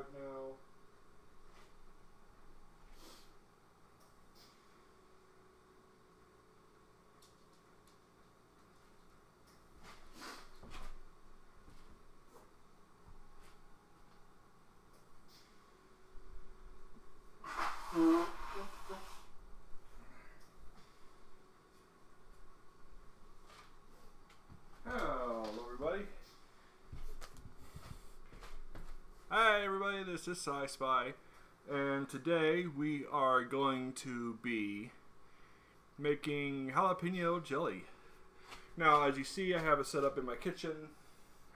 live now. Hello everybody. Hi everybody, this is PsySpy, and today we are going to be making jalapeno jelly. Now, as you see, I have it set up in my kitchen.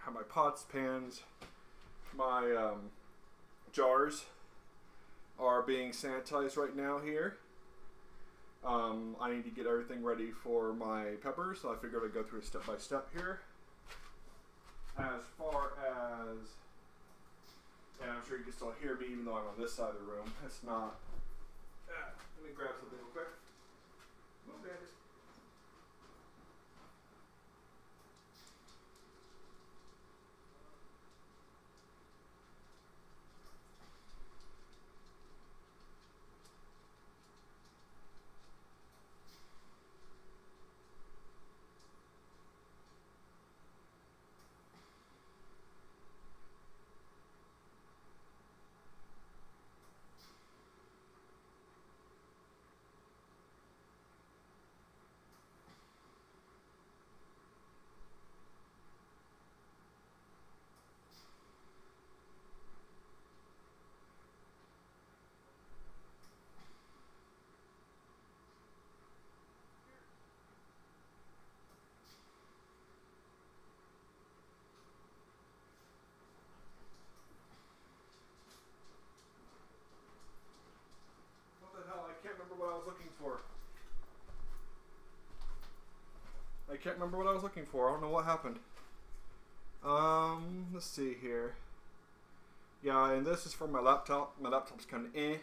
I have my pots, pans, my jars are being sanitized right now here. I need to get everything ready for my peppers, so I figured I'd go through it step by step here. As far as, and I'm sure you can still hear me even though I'm on this side of the room. It's not. Let me grab something real quick. Move, Bandit. I can't remember what I was looking for. I don't know what happened. Let's see here. Yeah, and this is from my laptop. My laptop's kind of I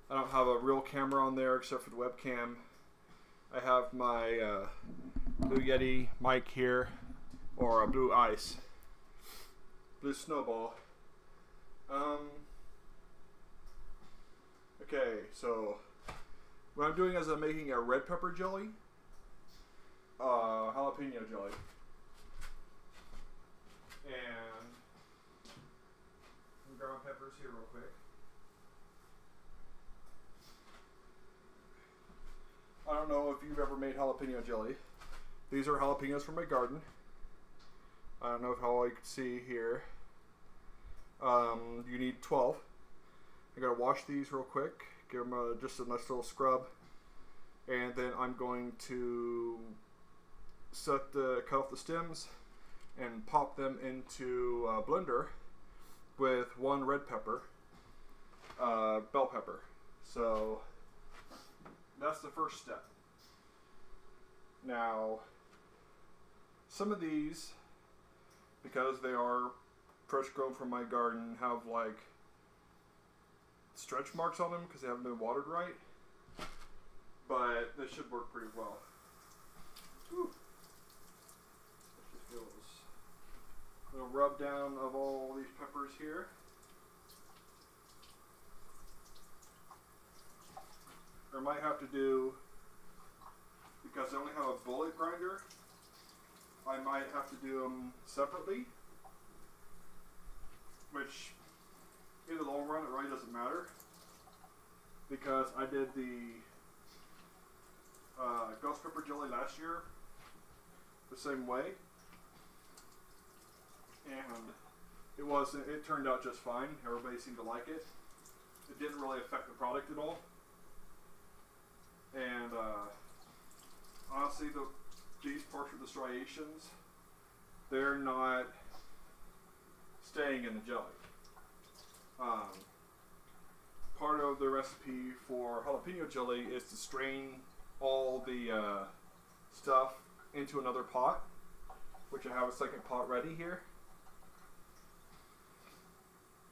don't have a real camera on there except for the webcam. I have my Blue Yeti mic here, or a Blue Ice, Blue Snowball. Okay, so what I'm doing is I'm making a red pepper jelly. Jalapeno jelly. And I'm grab my peppers here real quick. I don't know if you've ever made jalapeno jelly. These are jalapenos from my garden. I don't know how you can see here. You need 12. I gotta wash these real quick. Give them just a nice little scrub. And then I'm going to cut off the stems and pop them into a blender with one red pepper, bell pepper. So that's the first step. Now, some of these, because they are fresh grown from my garden, have like stretch marks on them because they haven't been watered right, but they should work pretty well. Whew. A little rub down of all these peppers here. I might have to do, because I only have a bullet grinder, I might have to do them separately, which in the long run it really doesn't matter, because I did the ghost pepper jelly last year the same way. And it turned out just fine. Everybody seemed to like it. It didn't really affect the product at all. And honestly, these parts with the striations, they're not staying in the jelly. Part of the recipe for jalapeno jelly is to strain all the stuff into another pot, which I have a second pot ready here.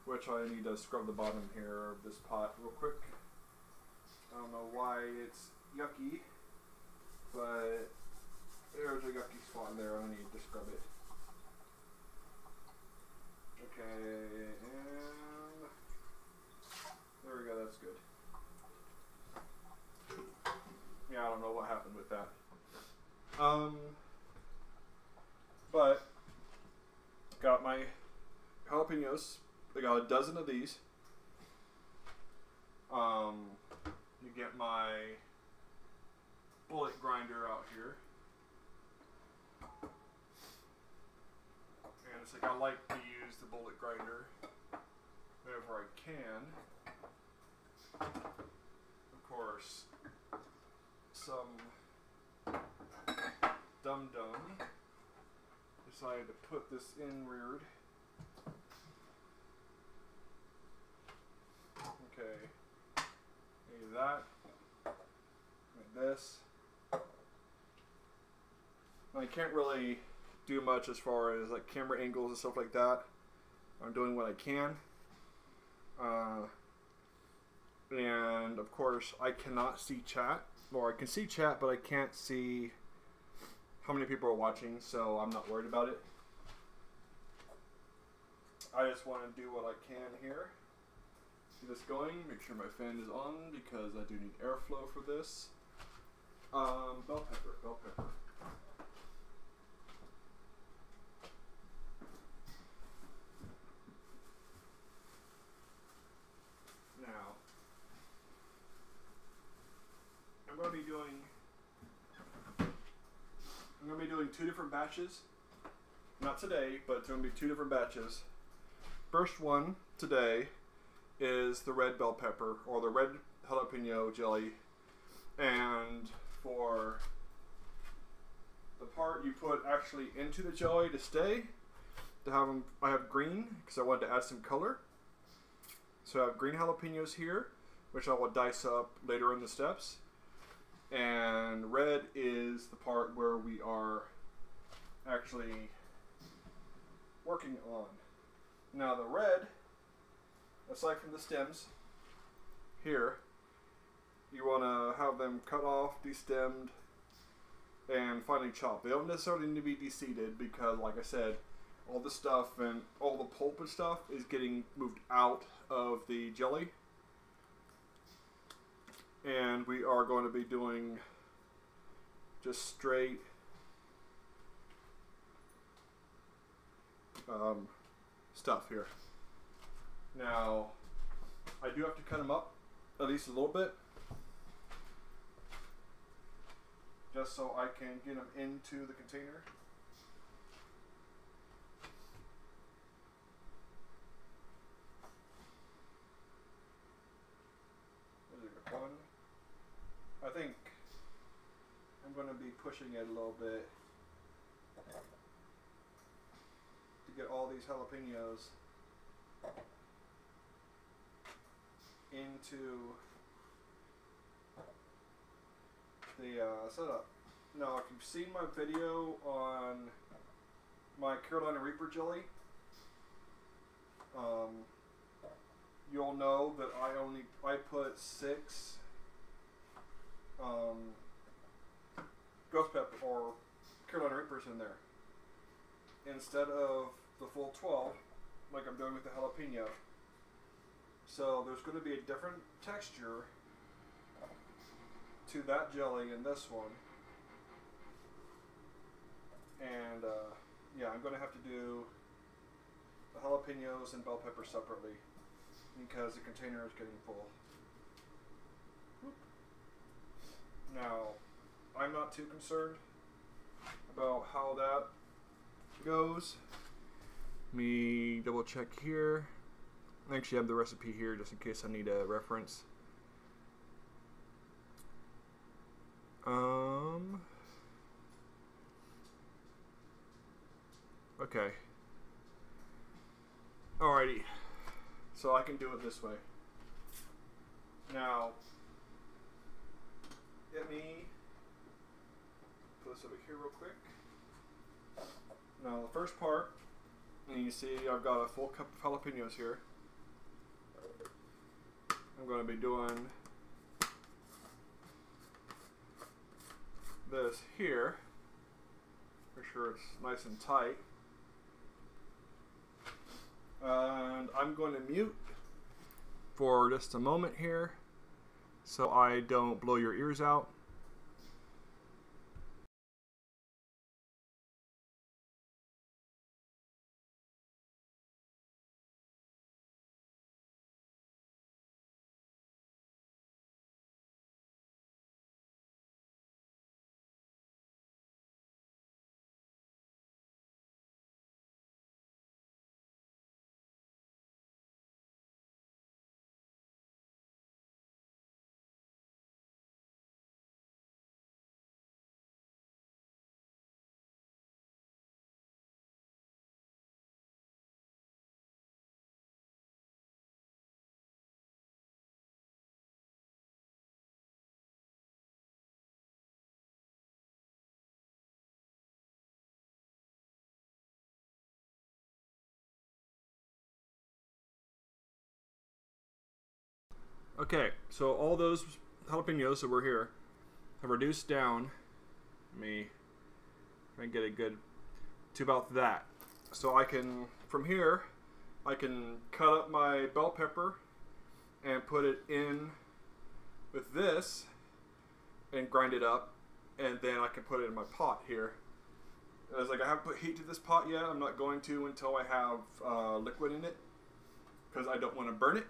Which I need to scrub the bottom here of this pot real quick. I don't know why it's yucky, but there's a yucky spot in there. I need to scrub it. Okay, and jalapenos. I got a dozen of these. You get my bullet grinder out here. And it's like I like to use the bullet grinder whenever I can. Of course, some dum-dum decided to put this in weird. Okay, maybe that, like this. I can't really do much as far as like camera angles and stuff like that. I'm doing what I can. And of course I cannot see chat, or I can see chat but I can't see how many people are watching, so I'm not worried about it. I just want to do what I can here. Get this going, make sure my fan is on because I do need airflow for this. Bell pepper. Now, I'm going to be doing two different batches. Not today, but it's going to be two different batches. First one today is the red bell pepper, or the red jalapeno jelly. And for the part you put actually into the jelly to stay, to have them, I have green because I wanted to add some color. So I have green jalapenos here, which I will dice up later in the steps. And red is the part where we are actually working on. Now the red, aside from the stems here, you want to have them cut off, destemmed, and finely chopped. They don't necessarily need to be deseeded because, like I said, all the stuff and all the pulp and stuff is getting moved out of the jelly. And we are going to be doing just straight stuff here. Now, I do have to cut them up at least a little bit, just so I can get them into the container. There's one. I think I'm going to be pushing it a little bit to get all these jalapenos into the setup. Now, if you've seen my video on my Carolina Reaper jelly, you'll know that I put 6 ghost pepper or Carolina Reapers in there instead of the full 12 like I'm doing with the jalapeno. So there's going to be a different texture to that jelly and this one. And yeah, I'm going to have to do the jalapenos and bell pepper separately because the container is getting full. Now, I'm not too concerned about how that goes. Let me double check here. I actually have the recipe here just in case I need a reference. Okay. Alrighty. So I can do it this way. Now, let me put this over here real quick. Now the first part, and you see I've got a full cup of jalapenos here. I'm going to be doing this here. Make sure it's nice and tight. And I'm going to mute for just a moment here so I don't blow your ears out. Okay, so all those jalapenos that were here have reduced down. Let me try and get it good to about that. So I can, from here, I can cut up my bell pepper and put it in with this and grind it up, and then I can put it in my pot here. I was like, I haven't put heat to this pot yet. I'm not going to until I have liquid in it, because I don't want to burn it.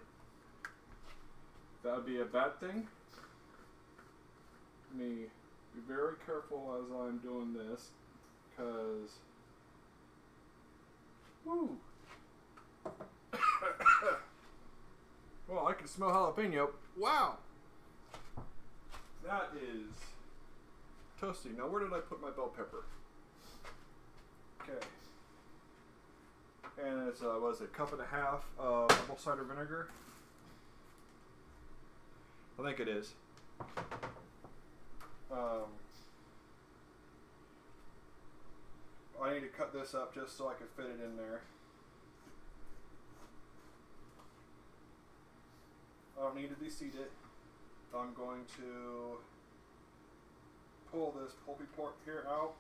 That would be a bad thing. Let me be very careful as I'm doing this, because woo. Well, I can smell jalapeno. Wow, that is toasty. Now, where did I put my bell pepper? Okay, and it's what is it, a cup and a half of apple cider vinegar. I think it is. I need to cut this up just so I can fit it in there. I don't need to deseed it. I'm going to pull this pulpy part here out,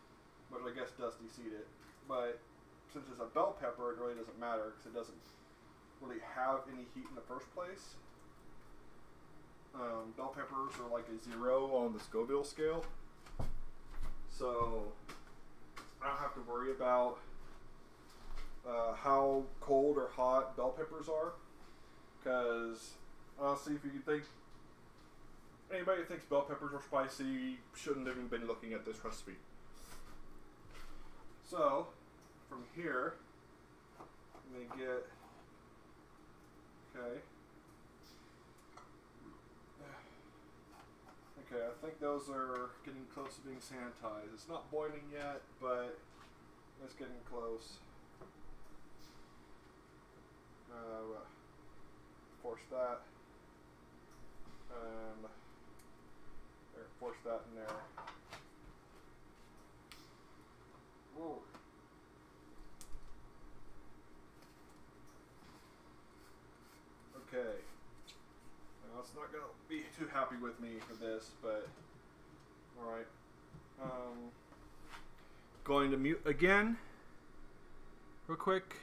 which I guess does deseed it. But since it's a bell pepper, it really doesn't matter because it doesn't really have any heat in the first place. Bell peppers are like a 0 on the Scoville scale, so I don't have to worry about how cold or hot bell peppers are, because honestly, if you think anybody who thinks bell peppers are spicy shouldn't have even been looking at this recipe. So from here, I'm gonna get, okay. Okay, I think those are getting close to being sanitized. It's not boiling yet, but it's getting close. Force that. And there, force that in there. Whoa. Okay. Now it's not going to be too happy with me for this, but alright. Going to mute again, real quick.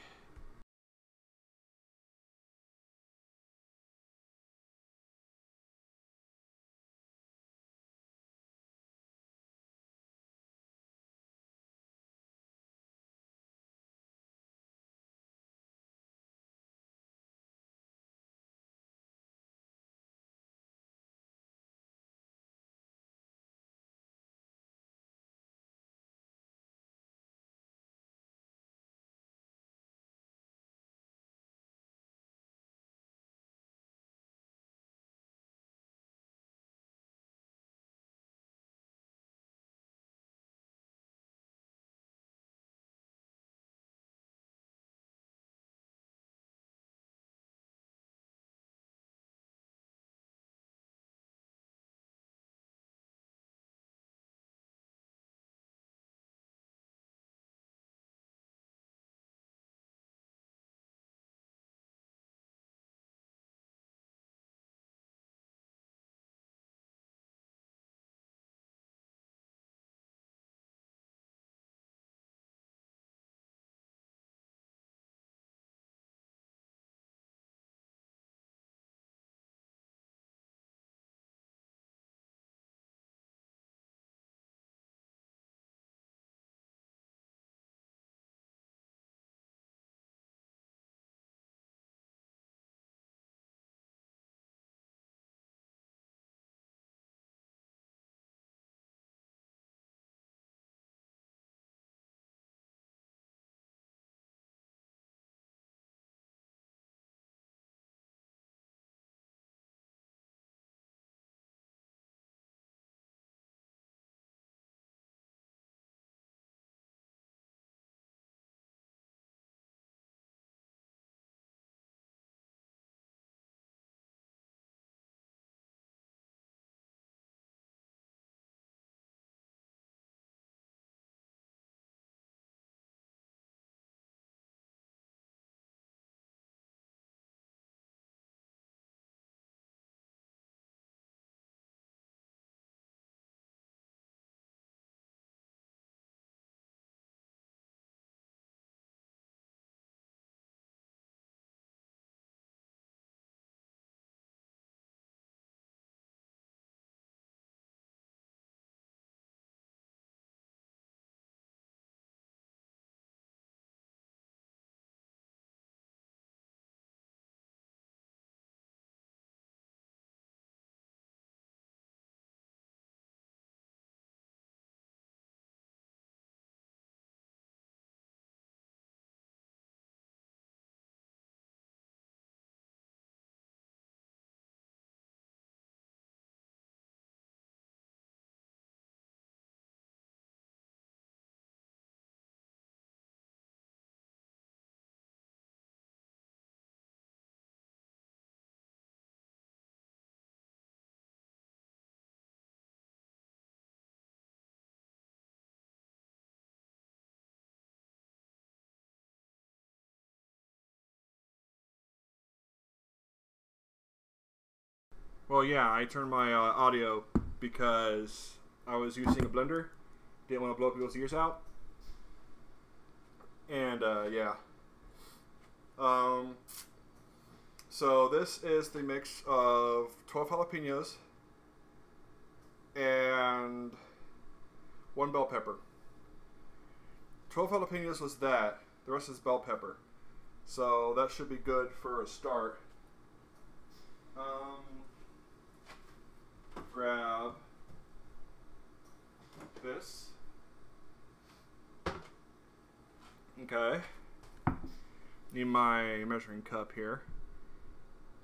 Well, yeah, I turned my audio because I was using a blender. Didn't want to blow people's ears out. And, yeah. So this is the mix of 12 jalapenos and 1 bell pepper. 12 jalapenos was that. The rest is bell pepper. So that should be good for a start. Grab this. Okay. Need my measuring cup here.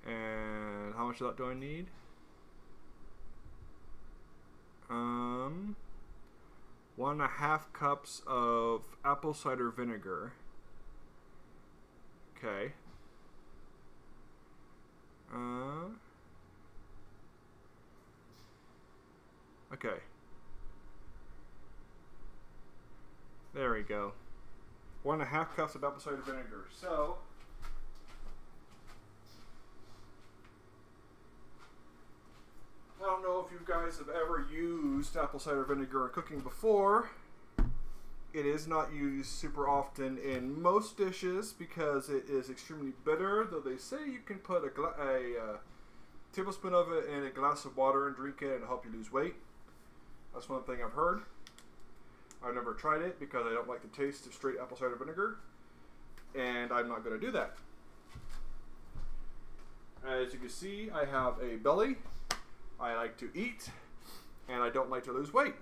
And how much of that do I need? 1.5 cups of apple cider vinegar. Okay. Okay. There we go. 1.5 cups of apple cider vinegar. So, I don't know if you guys have ever used apple cider vinegar in cooking before. It is not used super often in most dishes because it is extremely bitter, though they say you can put a tablespoon of it in a glass of water and drink it and it'll help you lose weight. That's one thing I've heard. I've never tried it because I don't like the taste of straight apple cider vinegar, and I'm not going to do that. As you can see, I have a belly. I like to eat, and I don't like to lose weight.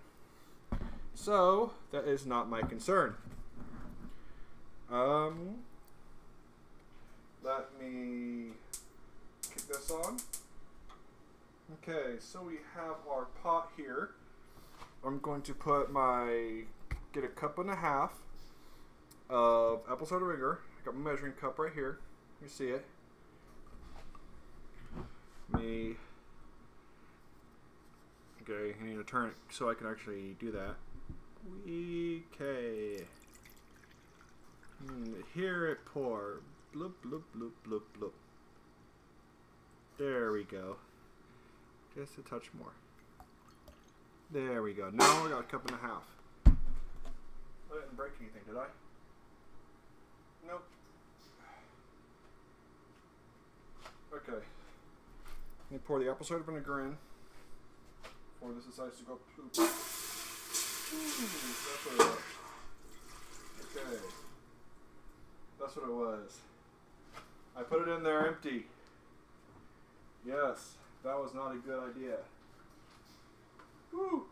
So, that is not my concern. Let me kick this on. Okay, so we have our pot here. I'm going to put get a 1.5 cups of apple cider vinegar. I got my measuring cup right here. You see it. Okay, I need to turn it so I can actually do that. Okay. Hear it pour. Bloop, bloop, bloop, bloop, bloop. There we go. Just a touch more. There we go. Now I got a 1.5 cups. I didn't break anything, did I? Nope. Okay. Let me pour the apple cider vinegar in before this decides to go poop. That's what it was. Okay. That's what it was. I put it in there empty. Yes, that was not a good idea. Woo!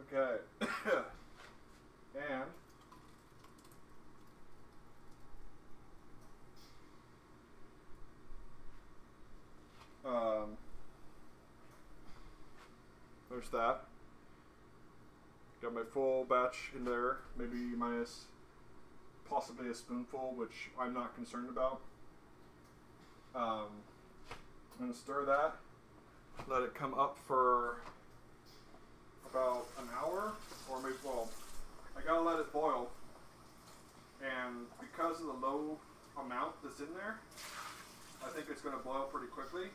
Okay. And there's that. Got my full batch in there, maybe minus possibly a spoonful, which I'm not concerned about. I'm going to stir that. Let it come up for about an hour, or maybe, well, I gotta let it boil, and because of the low amount that's in there, I think it's gonna boil pretty quickly,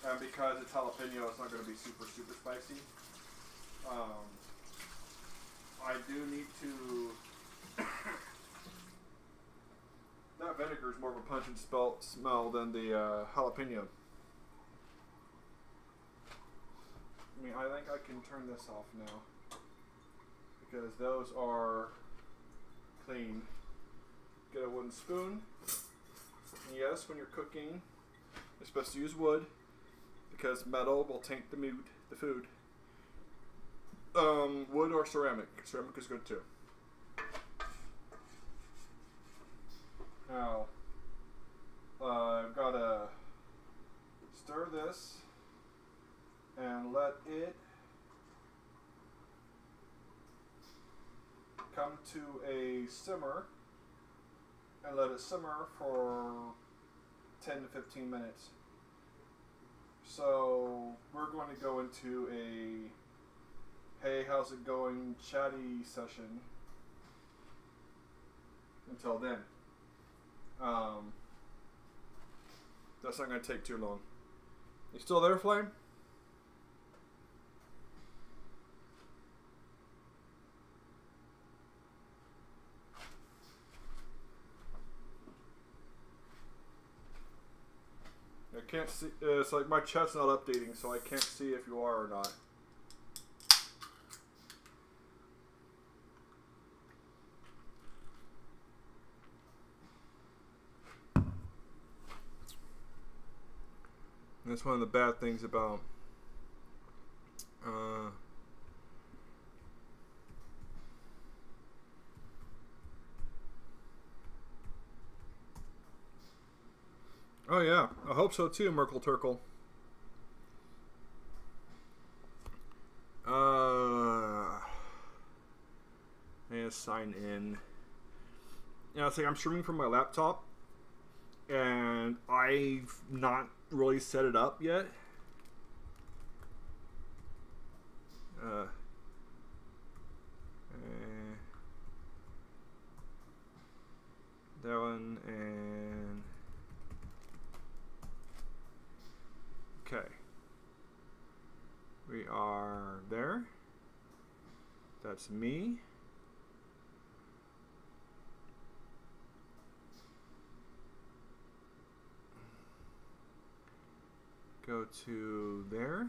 and because it's jalapeno, it's not gonna be super spicy. I do need to that vinegar is more of a pungent smell than the jalapeno. I mean, I think I can turn this off now because those are clean. Get a wooden spoon. And yes, when you're cooking, you're supposed to use wood because metal will taint the food. Wood or ceramic. Ceramic is good too. Now, I've got to stir this and let it come to a simmer and let it simmer for 10 to 15 minutes. So we're going to go into a hey, how's it going chatty session until then. That's not going to take too long. You still there, Flame? I can't see. It's like my chat's not updating, so I can't see if you are or not. And that's one of the bad things about oh yeah, I hope so too, Merkle Turkle. And sign in. Yeah, it's like I'm streaming from my laptop, and I've not really set it up yet. That one and okay. We are there. That's me. Go to there.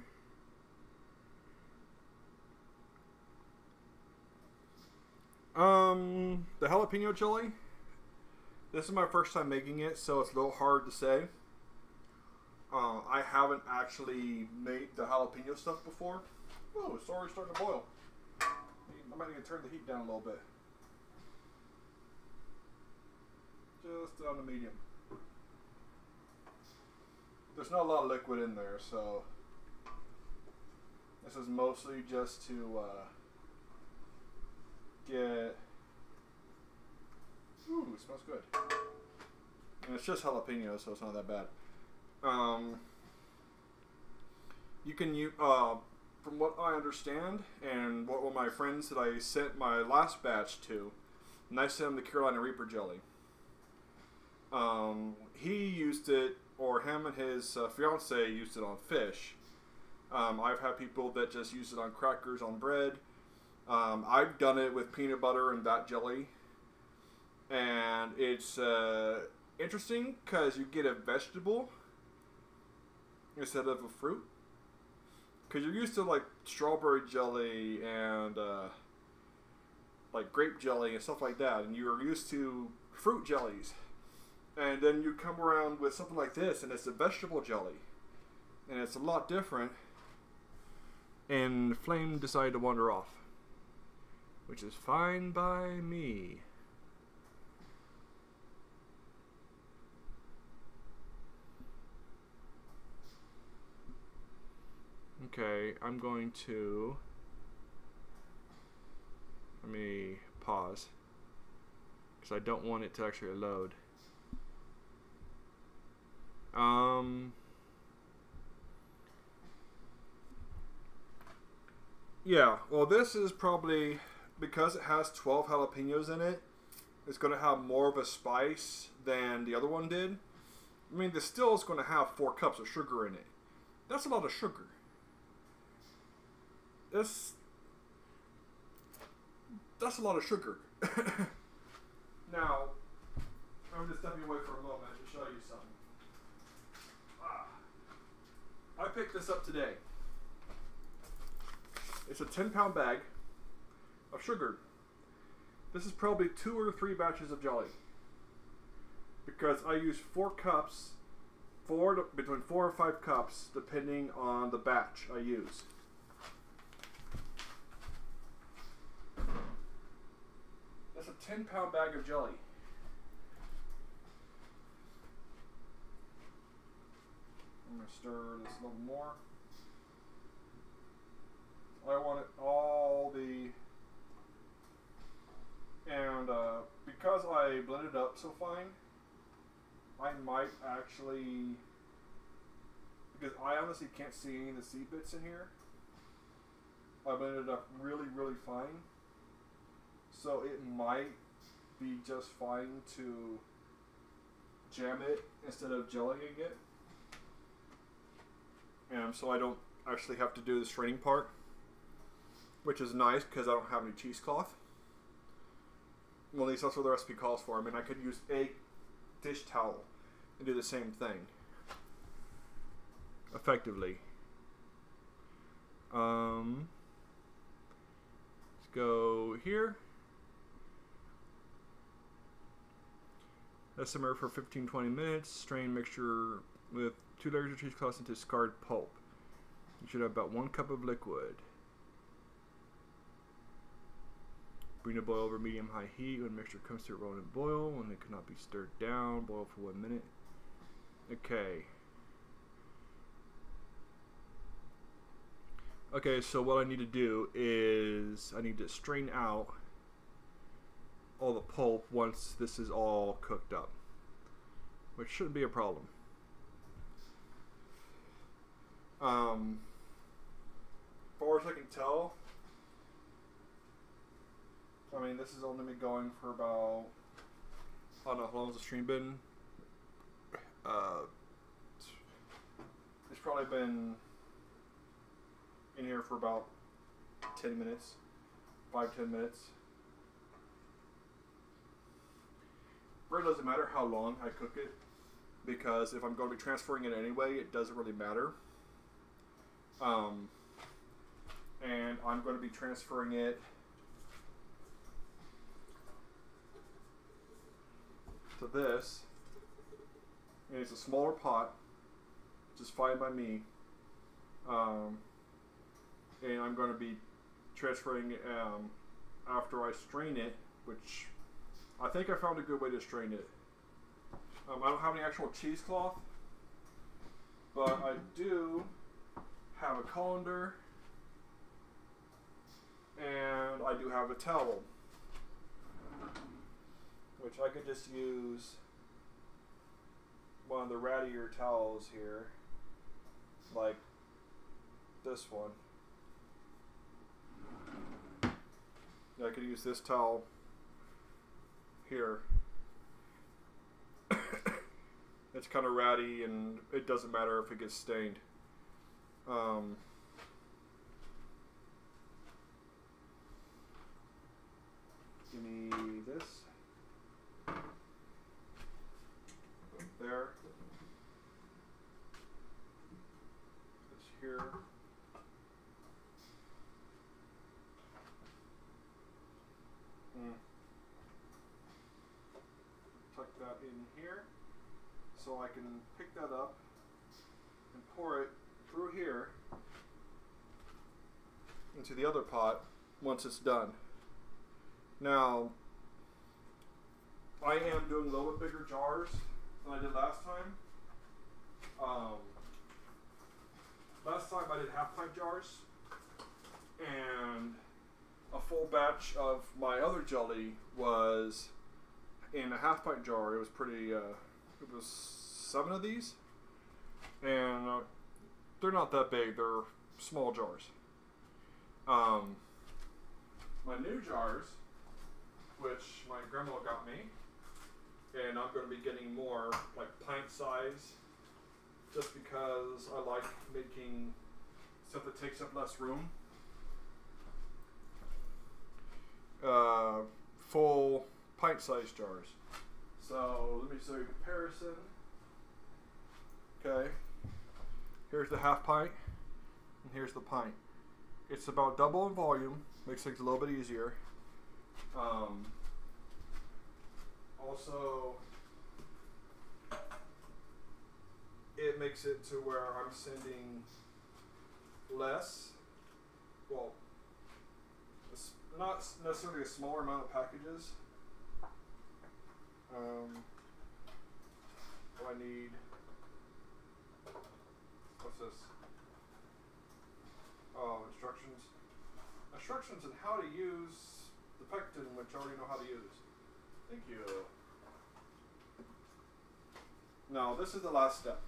The jalapeno chili. This is my first time making it, so it's a little hard to say. I haven't actually made the jalapeno stuff before. Oh, it's already starting to boil. I might need to turn the heat down a little bit. Just on the medium. There's not a lot of liquid in there, so this is mostly just to get. Ooh, it smells good. And it's just jalapeno, so it's not that bad. You can use, from what I understand, and what one of my friends that I sent my last batch to, and I sent him the Carolina Reaper jelly. He used it, or him and his fiance used it on fish. I've had people that just use it on crackers, on bread. I've done it with peanut butter and that jelly. And it's interesting because you get a vegetable instead of a fruit. Because you're used to like strawberry jelly and like grape jelly and stuff like that. And you're used to fruit jellies. And then you come around with something like this, and it's a vegetable jelly. And it's a lot different. And Flame decided to wander off. Which is fine by me. Okay, I'm going to... Let me pause. Because I don't want it to actually load. Yeah, well this is probably, because it has 12 jalapenos in it, it's going to have more of a spice than the other one did. I mean, this still is going to have 4 cups of sugar in it. That's a lot of sugar. That's a lot of sugar. Now, I'm just stepping away for a moment to show you something. I picked this up today. It's a 10-pound bag of sugar. This is probably 2 or 3 batches of jelly. Because I use 4 cups, between 4 and 5 cups, depending on the batch I use. That's a 10-pound bag of jelly. I'm going to stir this a little more. I want it all the... And because I blended it up so fine, I might actually... Because I honestly can't see any of the seed bits in here. I blended it up really, really fine. So it might be just fine to jam it instead of jellying it. And so I don't actually have to do the straining part, which is nice because I don't have any cheesecloth. Well, at least that's what the recipe calls for. I mean, I could use a dish towel and do the same thing effectively. Let's go here. Let simmer for 15-20 minutes. Strain mixture with 2 layers of cheesecloth into discard pulp. You should have about 1 cup of liquid. Bring the boil over medium-high heat. When mixture comes to a rolling boil, when it cannot be stirred down, boil for 1 minute. Okay. Okay, so what I need to do is I need to strain out all the pulp once this is all cooked up, which shouldn't be a problem. As far as I can tell, I mean, this has only been going for about, I don't know, how long has the stream been? It's probably been in here for about 10 minutes, 5-10 minutes. Really doesn't matter how long I cook it, because if I'm going to be transferring it anyway, it doesn't really matter. And I'm going to be transferring it to this, and it's a smaller pot, which is fine by me. And I'm going to be transferring it after I strain it, which I think I found a good way to strain it. I don't have any actual cheesecloth, but I do have a colander, and I do have a towel, which I could just use one of the rattier towels here, like this one. I could use this towel here. It's kind of ratty, and it doesn't matter if it gets stained. Give me this. There. This here. Tuck that in here so I can pick that up and pour it through here into the other pot once it's done. Now, I am doing a little bit bigger jars than I did last time. Last time I did half-pint jars, and a full batch of my other jelly was in a half-pint jar. It was pretty, it was 7 of these, and they're not that big, they're small jars. My new jars, which my grandma got me, and I'm going to be getting more, like pint size, just because I like making stuff that takes up less room. Full pint-sized jars. So let me show you a comparison. Okay, here's the half pint, and here's the pint. It's about double in volume, makes things a little bit easier. Also, it makes it to where I'm sending less, well, it's not necessarily a smaller amount of packages. I need, what's this? Oh, instructions. Instructions on how to use the pectin, which I already know how to use. Thank you. Now, this is the last step.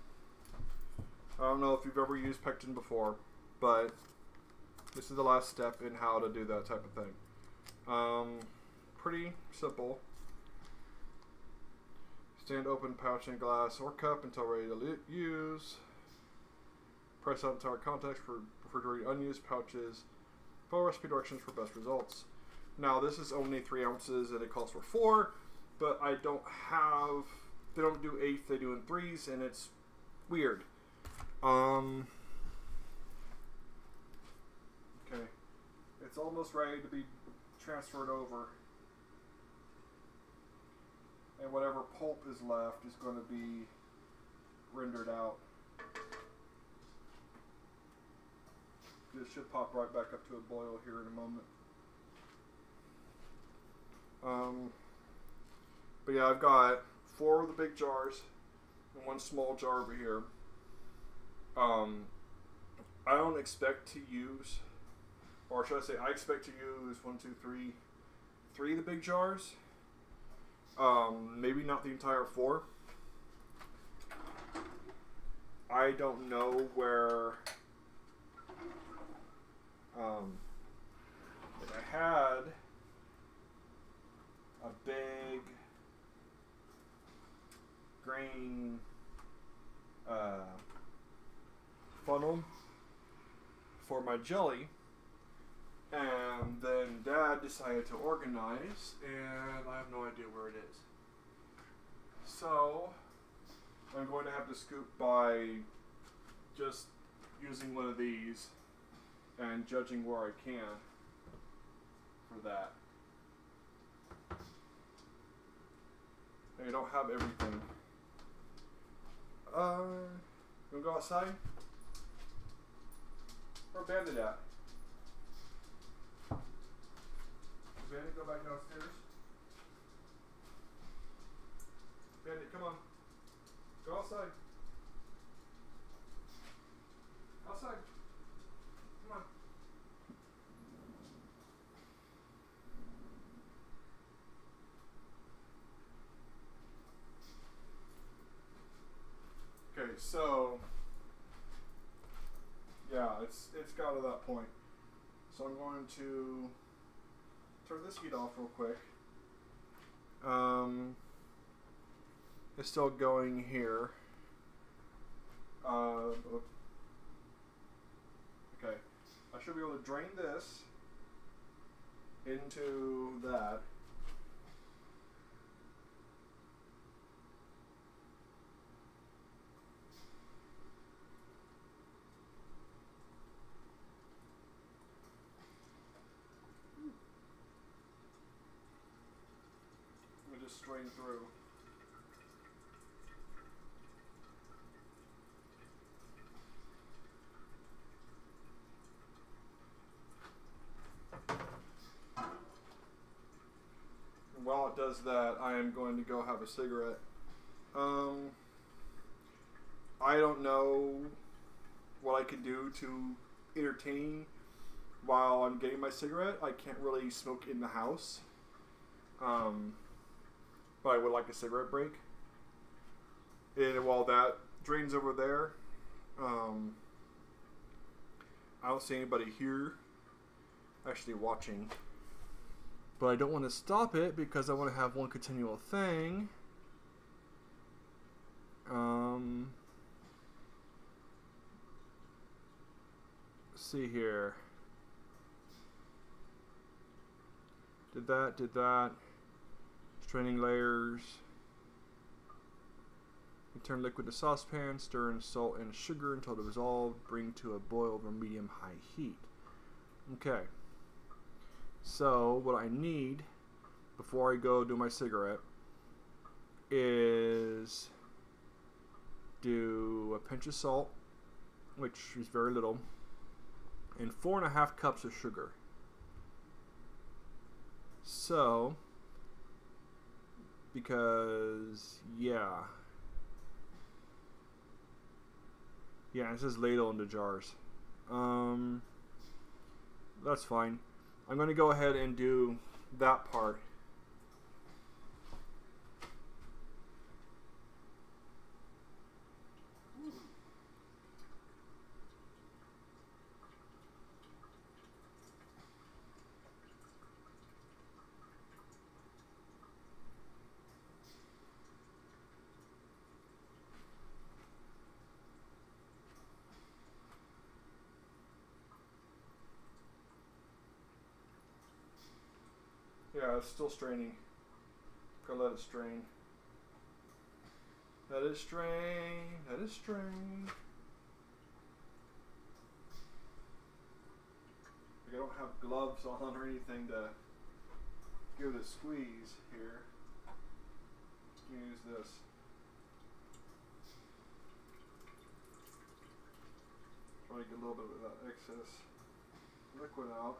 I don't know if you've ever used pectin before, but this is the last step in how to do that type of thing. Pretty simple. Stand open pouch in glass or cup until ready to use. Press out entire context for refrigerating unused pouches. Follow recipe directions for best results. Now this is only 3 ounces and it calls for 4, but I don't have. They don't do 8s, they do in 3s, and it's weird. Okay, it's almost ready to be transferred over, and whatever pulp is left is going to be rendered out. This should pop right back up to a boil here in a moment. But yeah, I've got 4 of the big jars and 1 small jar over here. I don't expect to use, or should I say, I expect to use 3 of the big jars. Maybe not the entire 4. I don't know where. If I had a big grain funnel for my jelly, and then Dad decided to organize, and I have no idea where it is. So I'm going to have to scoop by just using one of these and judging where I can for that. I don't have everything. You wanna go outside? Where Bandit at? Bandit, go back downstairs. Bandit, come on. Go outside. Outside. Come on. Okay, so yeah, it's got to that point. So I'm going to turn this heat off real quick. It's still going here. Okay, I should be able to drain this into that. Let me just strain through. While it does that, I am going to go have a cigarette. I don't know what I can do to entertain while I'm getting my cigarette. I can't really smoke in the house. But I would like a cigarette break. And while that drains over there, I don't see anybody here actually watching. But I don't want to stop it because I want to have one continual thing. Let's see here. Did that. Straining layers. Turn liquid to saucepan, stir in salt and sugar until dissolved. Bring to a boil over medium-high heat. Okay. So what I need before I go do my cigarette is do a pinch of salt, which is very little, and 4.5 cups of sugar. So, because yeah, it says ladle into jars. That's fine. I'm going to go ahead and do that part. Yeah, it's still straining. Gotta let it strain. Let it strain. Let it strain. I don't have gloves on or anything to give it a squeeze here. Use this. Try to get a little bit of that excess liquid out.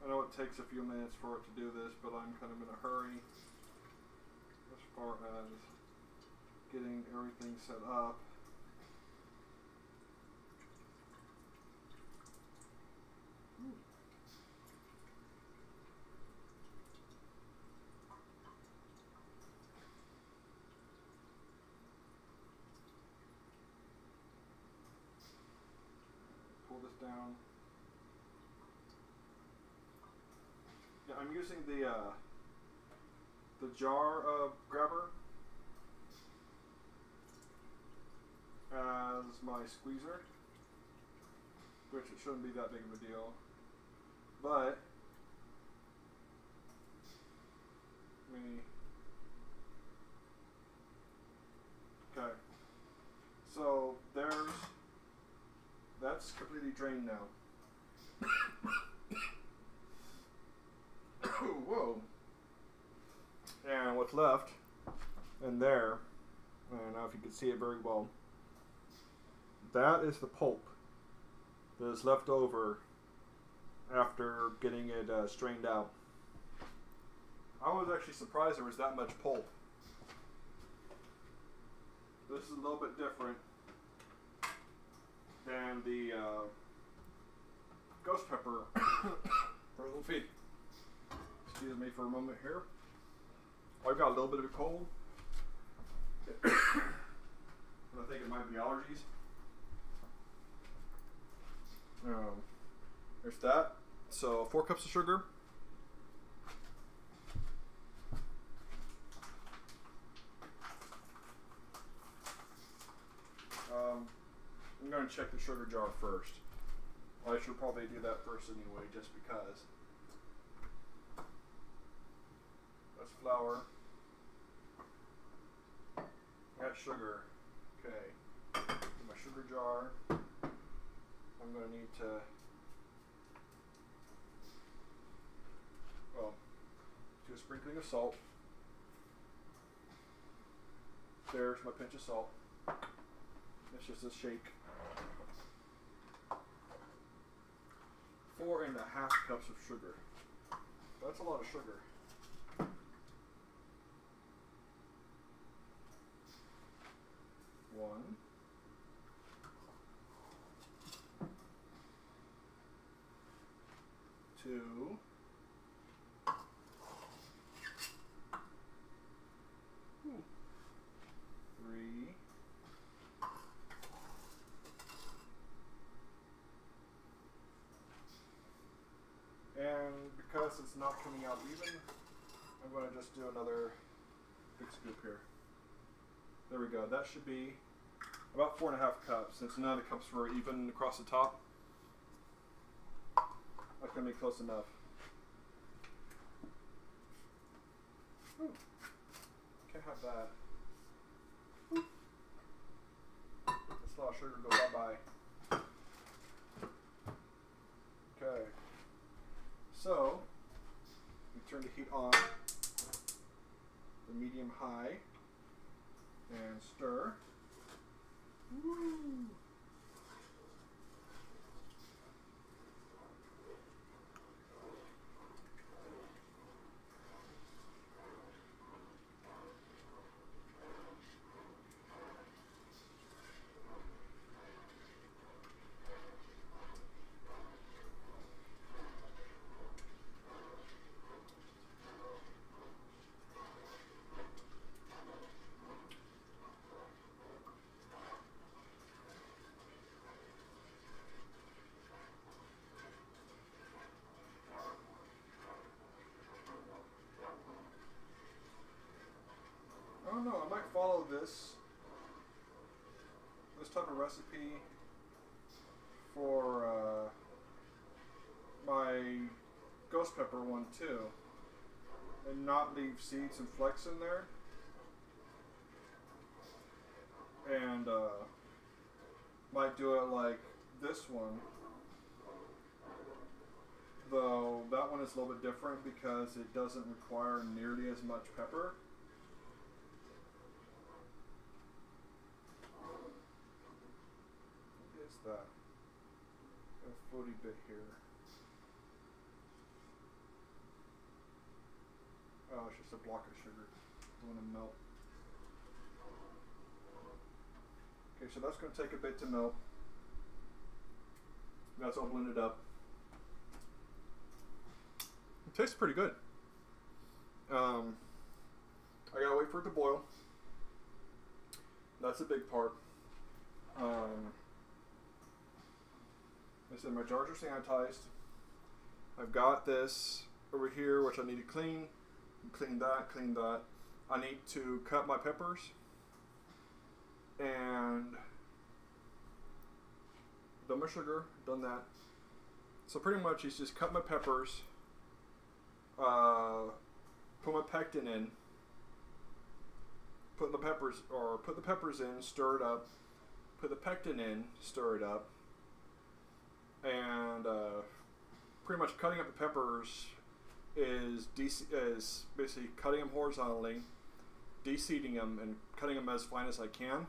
I know it takes a few minutes for it to do this, but I'm kind of in a hurry as far as getting everything set up. Pull this down. Yeah, I'm using the jar grabber as my squeezer, which it shouldn't be that big of a deal, but okay. So that's completely drained now. Whoa. And what's left in there, I don't know if you can see it very well, that is the pulp that is left over after getting it strained out. I was actually surprised there was that much pulp. This is a little bit different than the ghost pepper for little feet. Excuse me for a moment here. I've got a little bit of a cold. I think it might be allergies. There's that. So 4 cups of sugar. I'm going to check the sugar jar first. Well, I should probably do that first anyway, just because. That's flour. Got sugar. Okay. In my sugar jar, I'm going to need to, well, do a sprinkling of salt. There's my pinch of salt. It's just a shake. 4.5 cups of sugar. That's a lot of sugar. One. Two. Three. And because it's not coming out even, I'm going to just do another big scoop here. There we go. That should be about 4.5 cups. Since none of the cups were even across the top, that's going to be close enough. Ooh. Can't have that. Ooh. This lot of sugar go bye-bye. Okay. So, we turn the heat on to medium-high and stir. Woo. this type of recipe for my ghost pepper one too, and not leave seeds and flecks in there. And might do it like this one, though that one is a little bit different because it doesn't require nearly as much pepper. What is that? A floaty bit here. Oh, it's just a block of sugar. I want to melt. Okay, so that's going to take a bit to melt. That's all blended up. It tastes pretty good. I gotta wait for it to boil. That's a big part. I said my jars are sanitized. I've got this over here, which I need to clean. Clean that, clean that. I need to cut my peppers. And done my sugar, done that. So pretty much it's just cut my peppers, put my pectin in, put the peppers in, stir it up, put the pectin in, stir it up, and pretty much cutting up the peppers is basically cutting them horizontally, de-seeding them, and cutting them as fine as I can.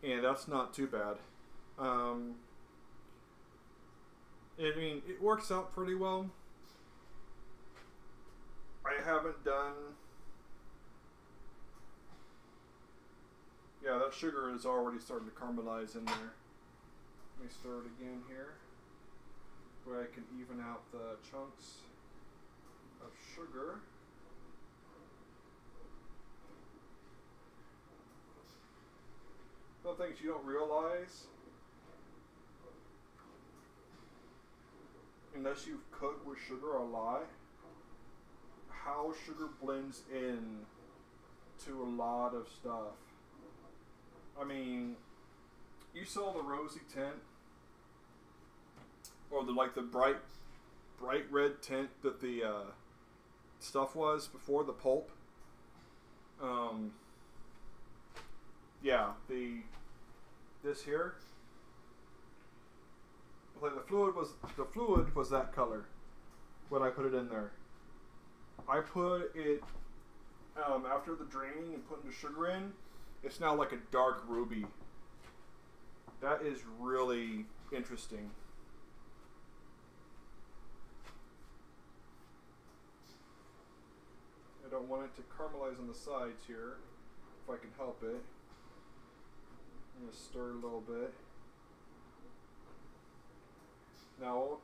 And that's not too bad. I mean, it works out pretty well. I haven't done... Yeah, that sugar is already starting to caramelize in there. Let me stir it again here, where I can even out the chunks of sugar. Some things you don't realize unless you've cooked with sugar a lot, how sugar blends in to a lot of stuff. I mean, you saw the rosy tint, or the bright red tint that the stuff was before the pulp. Yeah, this here, like the fluid was that color when I put it in there. I put it after the draining and putting the sugar in. It's now like a dark ruby. That is really interesting. I don't want it to caramelize on the sides here, if I can help it. I'm going to stir a little bit. Now,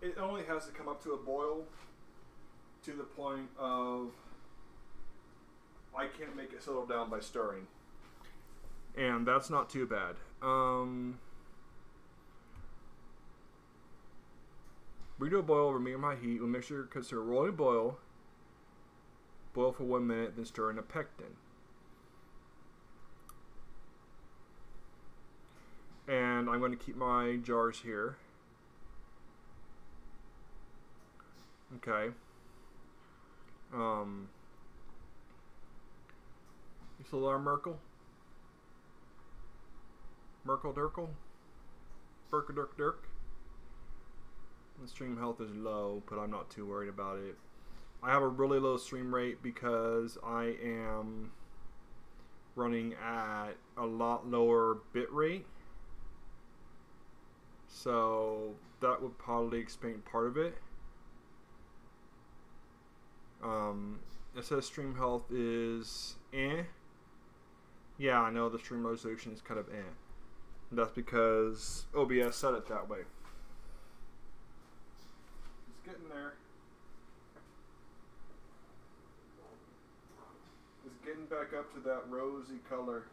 it only has to come up to a boil to the point of I can't make it settle down by stirring. And that's not too bad. We do a boil over medium high heat. We'll make sure because they're rolling boil. Boil for 1 minute, then stir in a pectin. And I'm going to keep my jars here. Okay. You still there, Merkel? Merkel Durkel? Dirk. The stream health is low, but I'm not too worried about it. I have a really low stream rate because I am running at a lot lower bit rate. So that would probably explain part of it. It says stream health is eh. Yeah, I know the stream resolution is kind of eh. And that's because OBS set it that way. It's getting there. It's getting back up to that rosy color.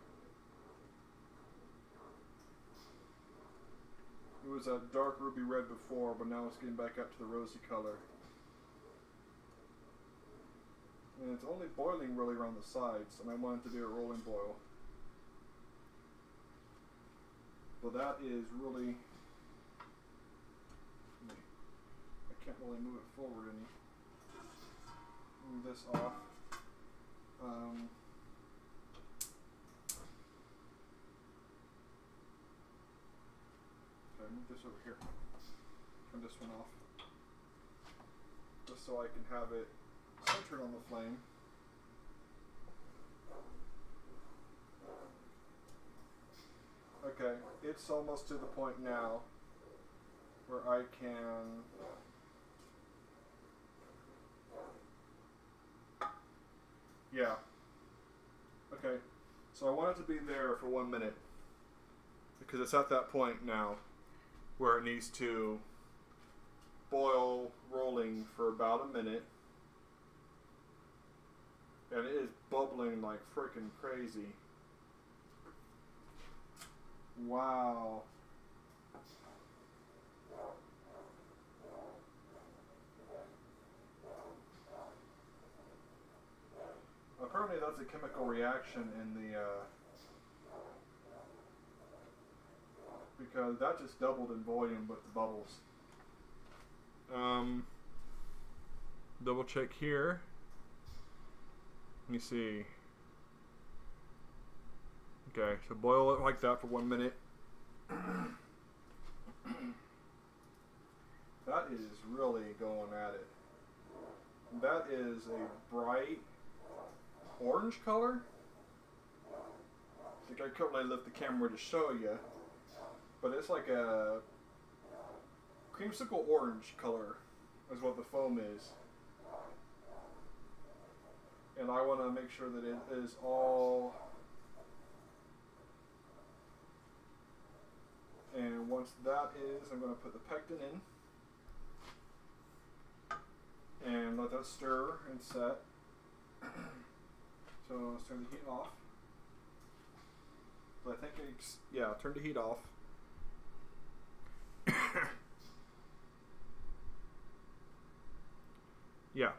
It was a dark ruby red before, but now it's getting back up to the rosy color. And it's only boiling really around the sides, and I want it to be a rolling boil. But that is really... I can't really move it forward any. Move this off. Okay, move this over here. Turn this one off. Just so I can have it centered on the flame. Okay, it's almost to the point now where I can yeah. Okay, so I want it to be there for 1 minute because it's at that point now where it needs to boil rolling for about a minute, and it is bubbling like freaking crazy. Wow. Apparently that's a chemical reaction in the because that just doubled in volume with the bubbles. Double check here. Let me see. Okay, so boil it like that for 1 minute. That is really going at it. That is a bright orange color. I think I couldn't really lift the camera to show you, but it's like a creamsicle orange color is what the foam is. And I want to make sure that it is all... And once that is, I'm going to put the pectin in and let that stir and set. So let's turn the heat off. But I think it's, yeah, turn the heat off. Yeah.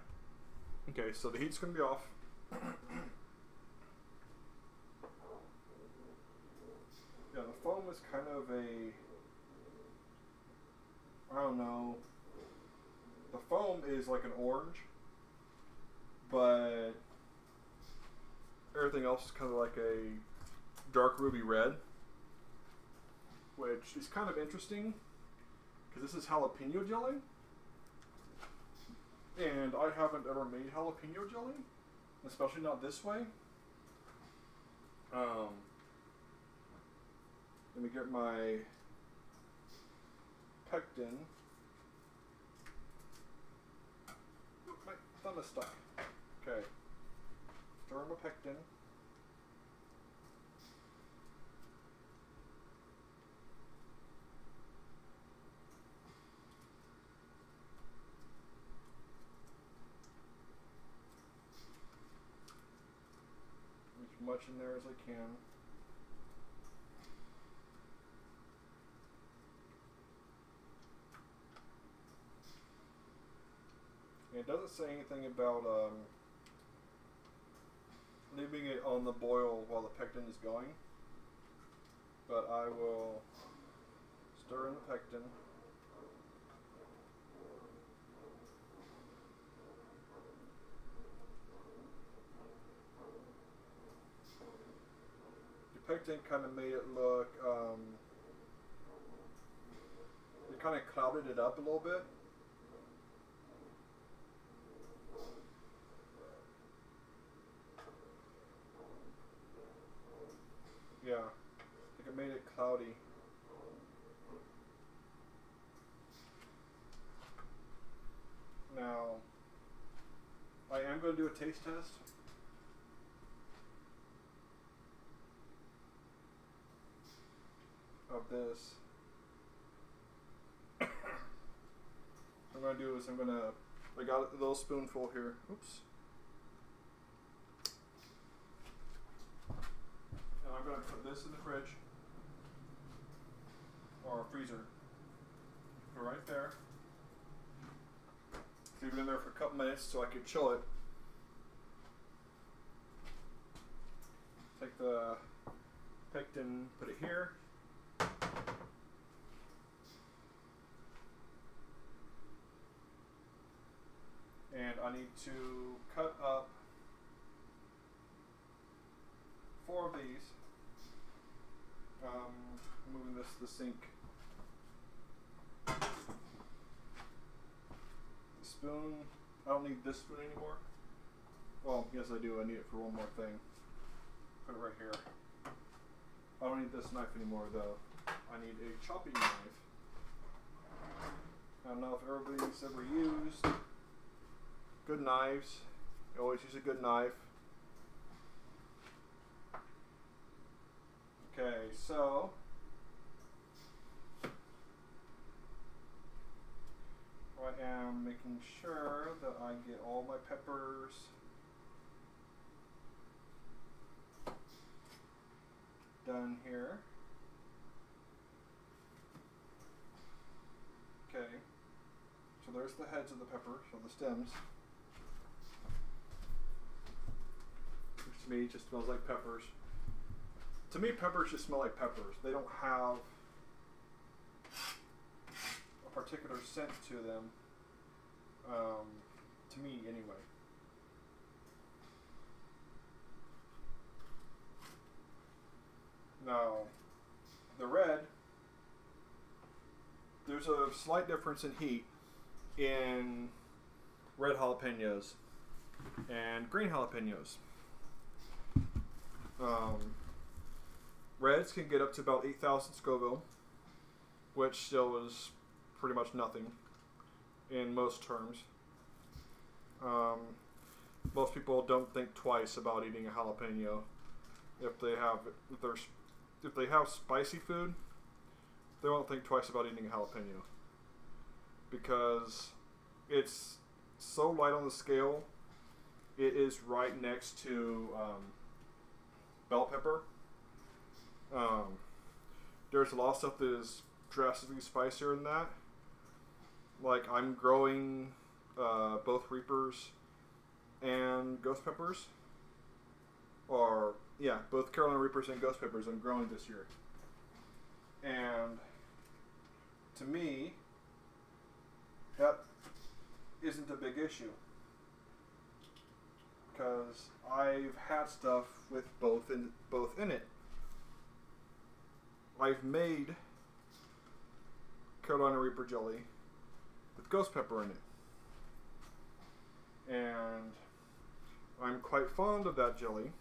Okay, so the heat's going to be off. Yeah, the foam is kind of a, I don't know, the foam is like an orange, but everything else is kind of like a dark ruby red, which is kind of interesting, because this is jalapeno jelly, and I haven't ever made jalapeno jelly, especially not this way. Let me get my pectin. Oop, my thumb is stuck. Okay. Stir my pectin. As much in there as I can. It doesn't say anything about leaving it on the boil while the pectin is going, but I will stir in the pectin. The pectin kind of made it look, it kind of clouded it up a little bit. Yeah, I think it made it cloudy. Now, I am going to do a taste test. Of this. What I'm going to do is I got a little spoonful here. Oops. I'm going to put this in the fridge or freezer. Put it right there. Leave it in there for a couple minutes so I can chill it. take the pectin, put it here. And I need to cut up 4 of these. Moving this to the sink. The spoon, I don't need this spoon anymore. Well, yes I do, I need it for one more thing. Put it right here. I don't need this knife anymore though. I need a chopping knife. I don't know if everybody's ever used good knives. You always use a good knife. Okay, so I am making sure that I get all my peppers done here. Okay, so there's the heads of the pepper, so the stems. Which to me just smells like peppers. To me, peppers just smell like peppers. They don't have a particular scent to them. To me, anyway. Now, the red, there's a slight difference in heat in red jalapenos and green jalapenos. Reds can get up to about 8,000 Scoville, which still is pretty much nothing in most terms. Most people don't think twice about eating a jalapeno. If they have spicy food, they won't think twice about eating a jalapeno because it's so light on the scale. It is right next to bell pepper. There's a lot of stuff that is drastically spicier than that. Like I'm growing both Reapers and Ghost Peppers. Or, yeah, both Carolina Reapers and Ghost Peppers I'm growing this year. And to me, that isn't a big issue. Because I've had stuff with both in it. I've made Carolina Reaper jelly with ghost pepper in it. And I'm quite fond of that jelly,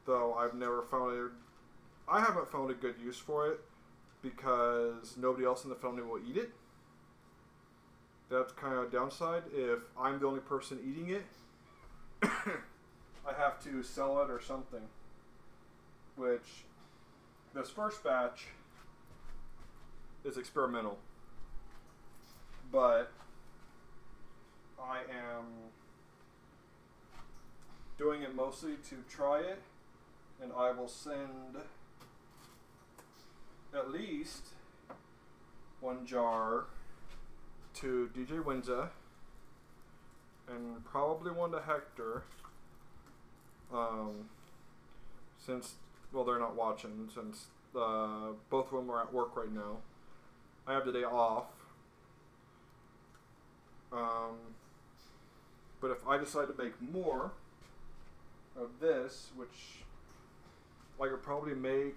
though I haven't found a good use for it because nobody else in the family will eat it. That's kind of a downside. If I'm the only person eating it, I have to sell it or something, which this first batch is experimental, but I am doing it mostly to try it, and I will send at least 1 jar to DJ Winza and probably 1 to Hector, since, well, they're not watching, since both of them are at work right now. I have the day off. But if I decide to make more of this, which I could probably make,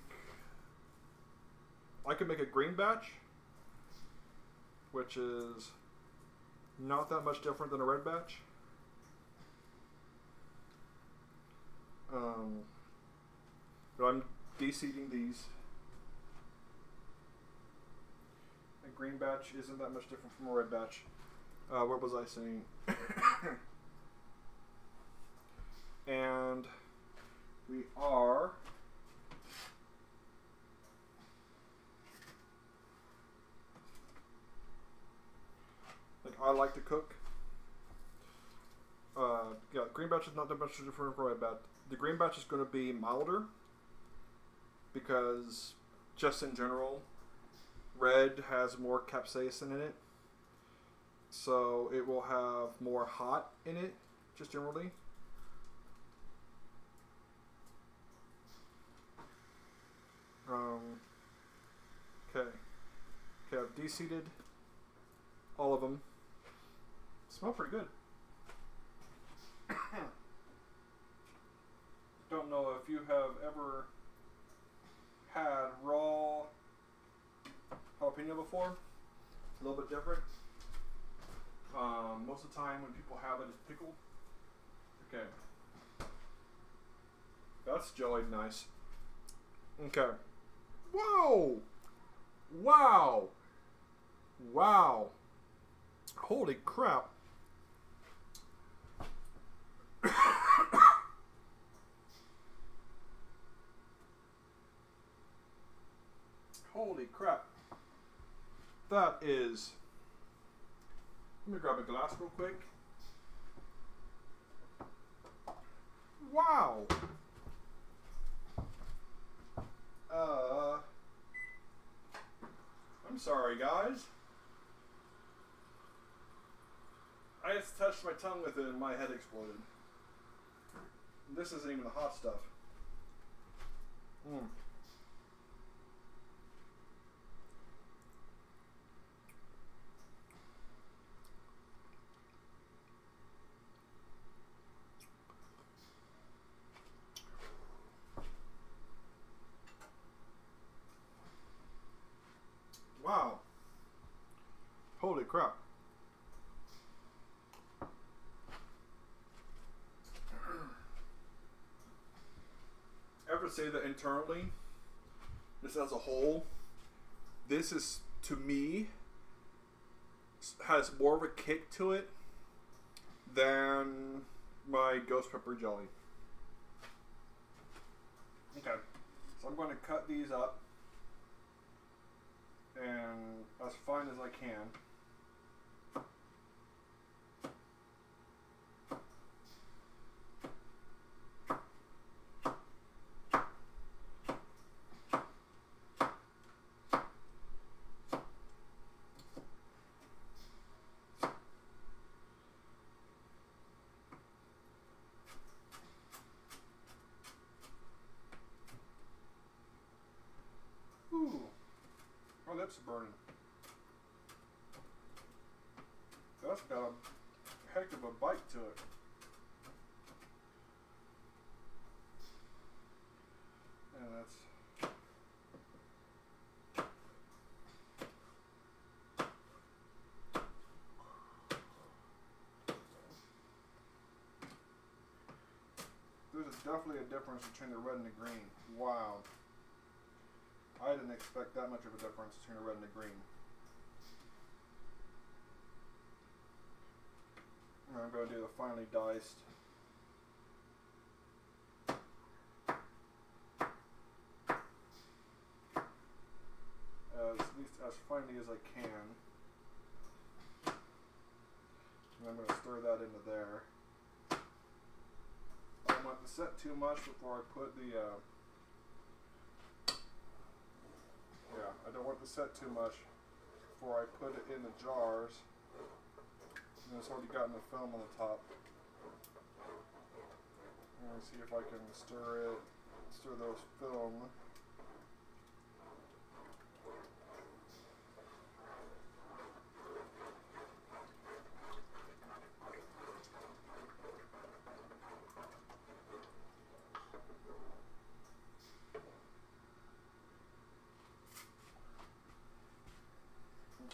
I could make a green batch, which is not that much different than a red batch. But I'm de-seeding these. A green batch isn't that much different from a red batch. What was I saying? And we are like, I like to cook. Yeah, green batch is not that much different from red batch. The green batch is going to be milder because, just in general, red has more capsaicin in it, so it will have more hot in it, just generally. I've de-seeded all of them. Smell pretty good. Don't know if you have ever had raw jalapeno before. It's a little bit different. Most of the time when people have it, it's pickled. Okay. That's jellied nice. Okay. Whoa! Wow! Wow! Holy crap. Holy crap. That is... Let me grab a glass real quick. Wow! I'm sorry, guys. I just touched my tongue with it and my head exploded. This isn't even the hot stuff. Mm. Wow. Holy crap. Ever say that internally, just as a whole, this is, to me, has more of a kick to it than my ghost pepper jelly. Okay, so I'm going to cut these up and as fine as I can. Ooh, my lips are burning. That's got a heck of a bite to it. And that's... There's definitely a difference between the red and the green. Wow. I didn't expect that much of a difference between the red and the green. And I'm going to do the finely diced. At least as finely as I can. And I'm going to stir that into there. I don't want to set too much before I put the... yeah, I don't want to set too much before I put it in the jars. And it's already gotten the film on the top. I'm going to see if I can stir those film.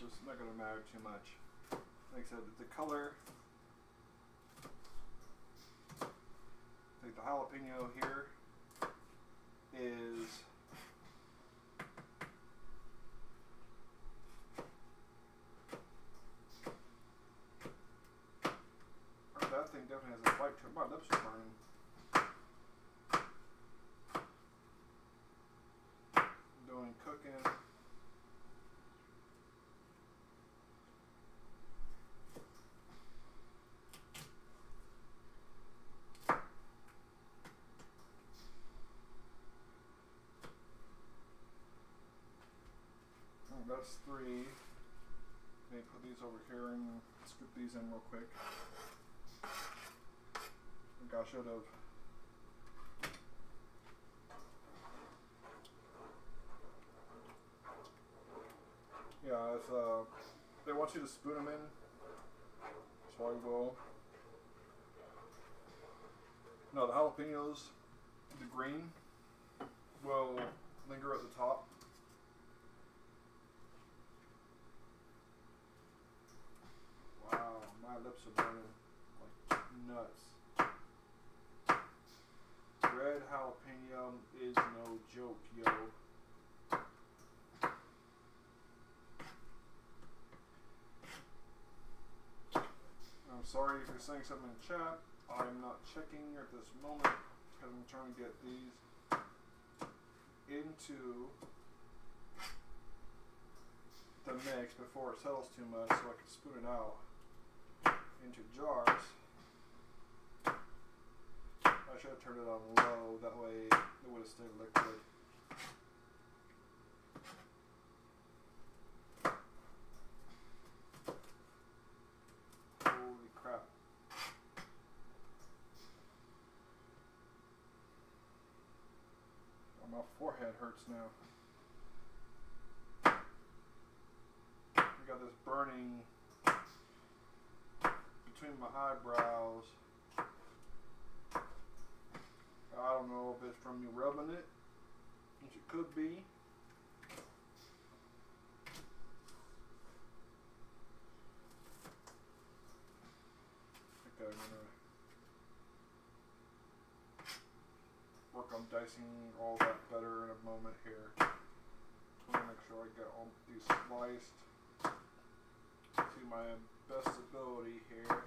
It's not going to matter too much. Like I said, the color, like the jalapeno here is that thing definitely has a bite to it. My lips are burning. Doing cooking. That's 3. Let me put these over here and scoop these in real quick. I think I should have. Yeah, with, they want you to spoon them in, so I will. No, the jalapenos, the green, will linger at the top. Wow, my lips are burning like nuts. Red jalapeno is no joke, yo. I'm sorry if you're saying something in chat. I'm not checking at this moment because I'm trying to get these into the mix before it settles too much so I can spoon it out into jars. I should have turned it on low, that way it would have stayed liquid. Holy crap. My forehead hurts now. I got this burning between my eyebrows. I don't know if it's from me rubbing it, which it could be. Okay, I'm gonna work on dicing all that better in a moment here. I'm gonna make sure I get all these sliced to my best ability here.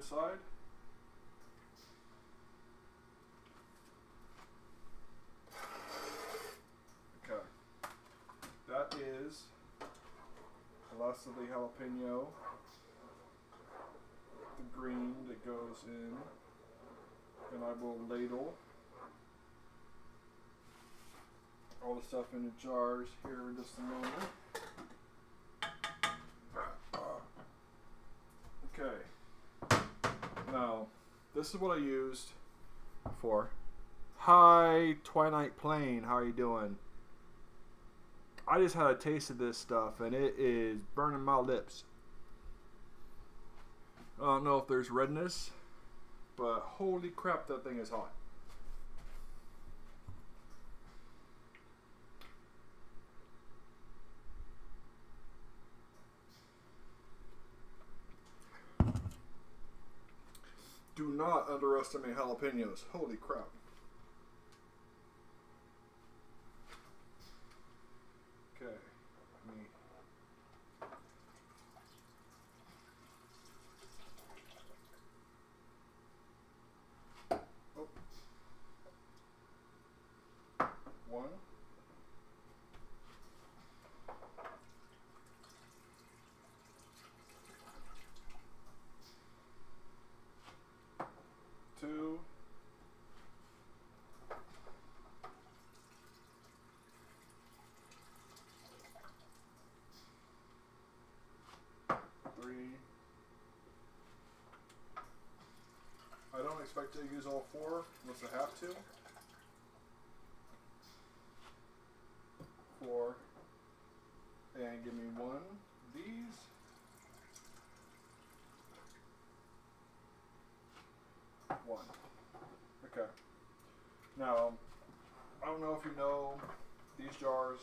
Side. Okay. That is the last of the jalapeno. The green that goes in. And I will ladle all the stuff into jars here in just a moment. Okay. Now, this is what I used for. Hi, Twilight Plane. How are you doing? I just had a taste of this stuff, and it is burning my lips. I don't know if there's redness, but holy crap, that thing is hot. Do not underestimate jalapenos. Holy crap. Okay. Let me... Oh. One. Two. Three. I don't expect to use all four unless I have to. Four. And give me one of these. One. Okay. Now, I don't know if you know these jars.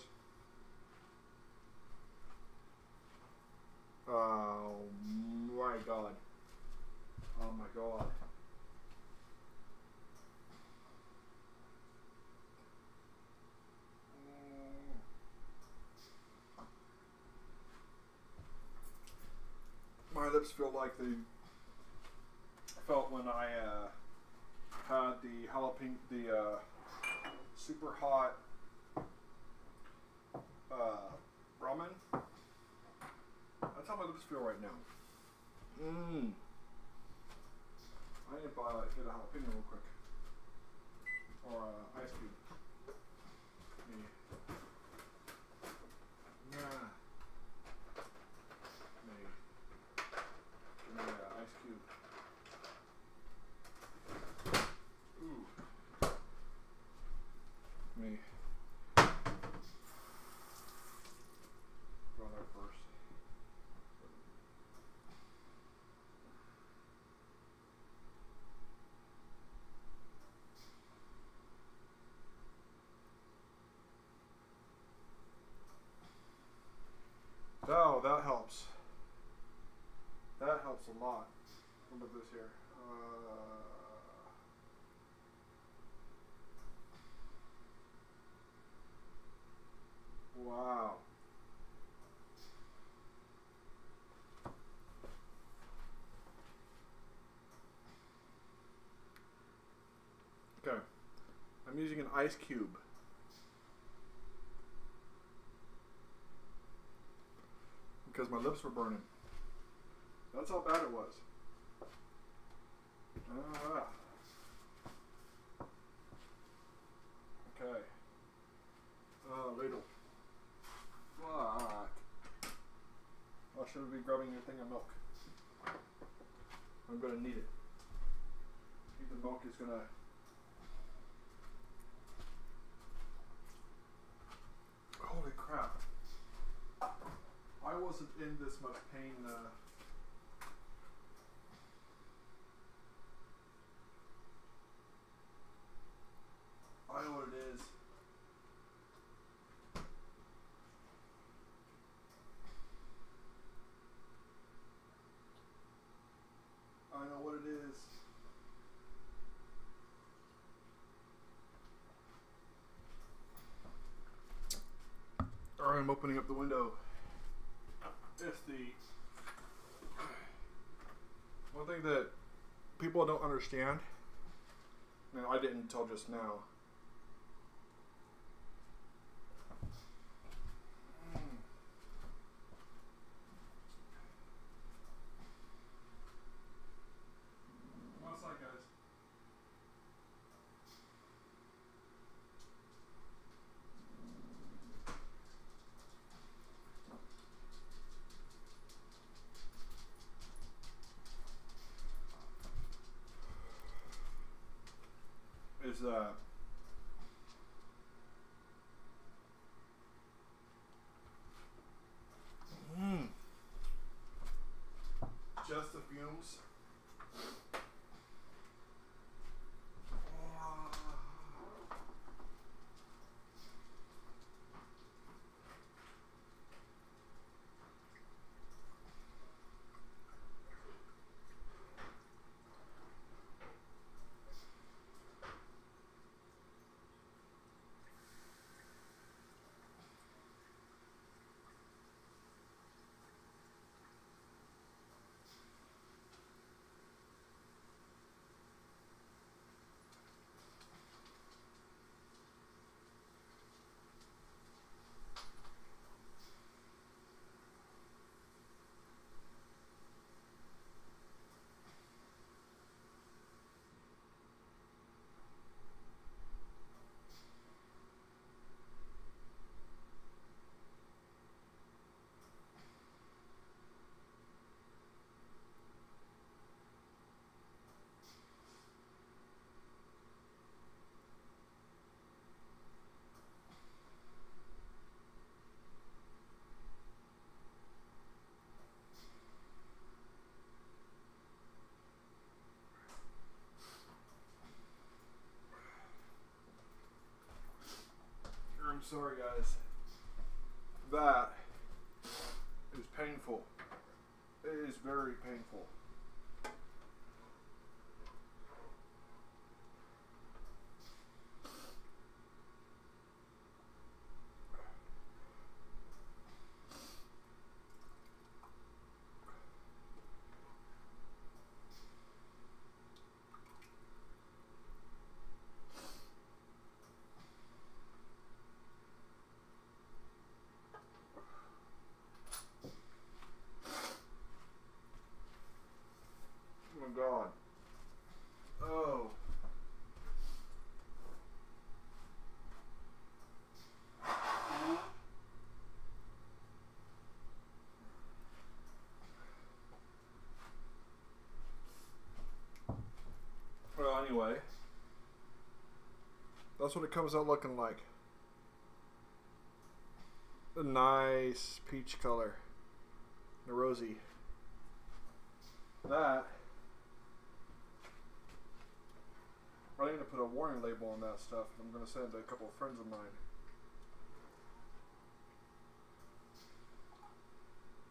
Oh my god. Oh my god. My lips feel like they felt when I had the jalapeno, the super hot ramen. That's how my lips feel right now. Mmm. I need to get a jalapeno real quick. Or ice cube. Me. Nah. Me. Give me an ice cube. Ooh. Me. Go there first. Oh, that helps. That helps a lot. What about this here? Wow. Okay. I'm using an ice cube. Because my lips were burning. That's how bad it was. Okay. Ladle. Fuck. I should be grabbing your thing of milk. I'm gonna need it. I think the milk is gonna... Holy crap. I wasn't in this much pain. I know what it is. I know what it is. Alright, I'm opening up the window. It's the one thing that people don't understand. No, I didn't until just now. One side, guys. Is just the fumes. I'm sorry, guys. That is painful. It is very painful. that's what it comes out looking like. A nice peach color. The rosy. That, I need to put a warning label on that stuff. I'm going to send it to a couple of friends of mine.